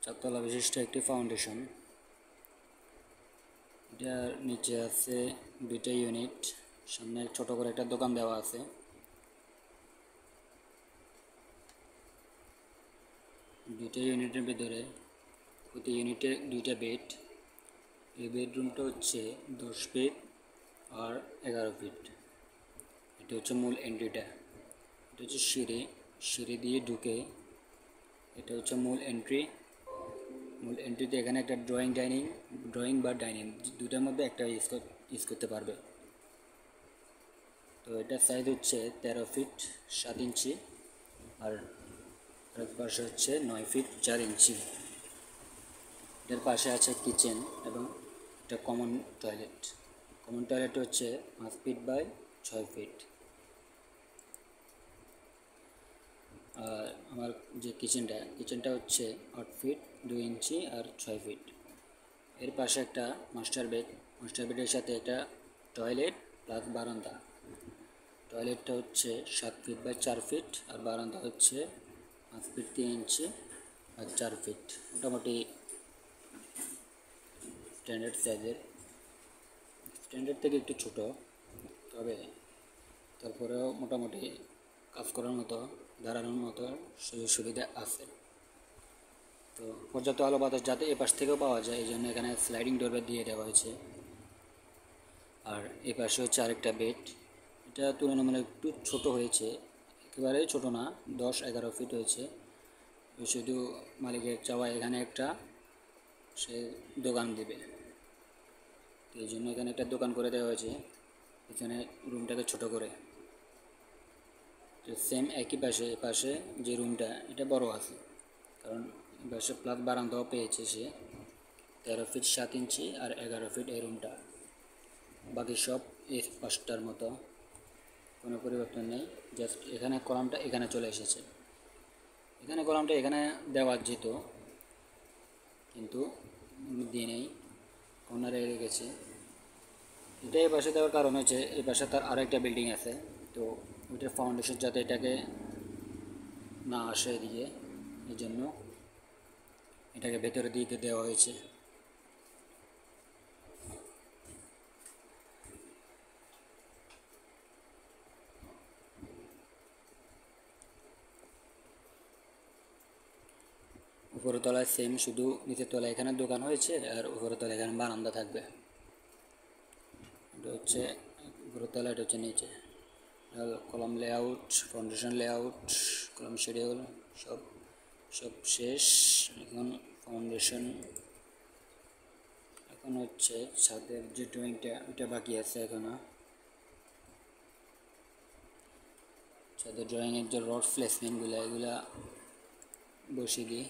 চারতলা বিশিষ্ট একটি ফাউন্ডেশন। এটার নিচে আছে দুইটা ইউনিট, সামনে ছোট করে একটা দোকান দেওয়া আছে। দুইটা ইউনিটের ভিতরে প্রতি ইউনিটে দুইটা বেড। এই বেডরুমটা হচ্ছে 10 ফিট আর 11 ফিট। এটা হচ্ছে মূল এন্ট্রিটা। এটা হচ্ছে সিঁড়ি দিয়ে ঢুকে এটা হচ্ছে মূল এন্ট্রি। মূল এন্ট্রিতে এখানে একটা ড্রয়িং বা ডাইনিং দুটার মধ্যে একটা ইউজ করতে পারবে। তো এটার সাইজ হচ্ছে 13 ফিট 7 ইঞ্চি আর এর পাশে হচ্ছে 9 ফিট 4 ইঞ্চি। এর পাশে আছে কিচেন এবং একটা কমন টয়লেট। কমন টয়লেট হচ্ছে 5 ফিট বাই 6 ফিট। আর আমার যে কিচেনটা হচ্ছে 8 ফিট 2 ইঞ্চি আর 6 ফিট। এর পাশে একটা মাস্টার বেডের সাথে একটা টয়লেট প্লাস বারান্দা। টয়লেটটা হচ্ছে 7 ফিট বাই 4 ফিট আর বারান্দা হচ্ছে 5 ফিট 3 ইঞ্চি আর 4 ফিট। মোটামুটি স্ট্যান্ডার্ড থেকে একটু ছোট, তবে তারপরেও মোটামুটি কাজ করার মতো দাঁড়ানোর মতো সুযোগ সুবিধা আছে। তো পর্যাপ্ত আলো বাতাস যাতে এপাশ থেকেও পাওয়া যায়, এই জন্য এখানে স্লাইডিং ডোর দিয়ে দেওয়া হয়েছে। আর এই পাশে হচ্ছে আরেকটা বেড। এটা তুলনামূলক একটু ছোট হয়েছে, একেবারেই ছোট না, 10-11 ফিট হয়েছে। শুধু মালিকের চাওয়া এখানে একটা সে দোকান দেবে, তো এই জন্য এখানে একটা দোকান করে দেওয়া হয়েছে এখানে রুমটাকে ছোট করে। তো সেম একই পাশে যে রুমটা এটা বড় আছে, কারণ পাশে প্লাস বারান্দাও পেয়েছে সে। 13 ফিট 7 ইঞ্চি আর 11 ফিট এই রুমটা। বাকি সব এই পাশটার মতো, কোনো পরিবর্তন নেই। জাস্ট এখানে কলামটা এখানে চলে এসেছে। কলামটা এখানে দেওয়া যেত, কিন্তু দিয়ে নেই, কর্নারে রেখেছি। এটা এই পাশে দেওয়ার কারণ হচ্ছে এই পাশে তার আরও একটা বিল্ডিং আছে, তো ওইটার ফাউন্ডেশন যাতে এটাকে না আসে এদিকে, এই জন্য এটাকে ভেতরে দিতে দেওয়া হয়েছে। উপরের তলায় সেম, শুধু নিচের তলায় এখানে দোকান হয়েছে আর উপরের তলায় এখানে বারান্দা থাকবে। এটা হচ্ছে উপরের তলা, এটা হচ্ছে নিচে। Column layout, foundation layout, column schedule সব শেষ। এখন ফাউন্ডেশন, এখন হচ্ছে ছাদের যে ড্রয়িংটা ওটা বাকি আছে এখনো। ছাদের ড্রয়িংয়ের যে রড প্লেসমেন্টগুলো এগুলা বসিয়ে দিই।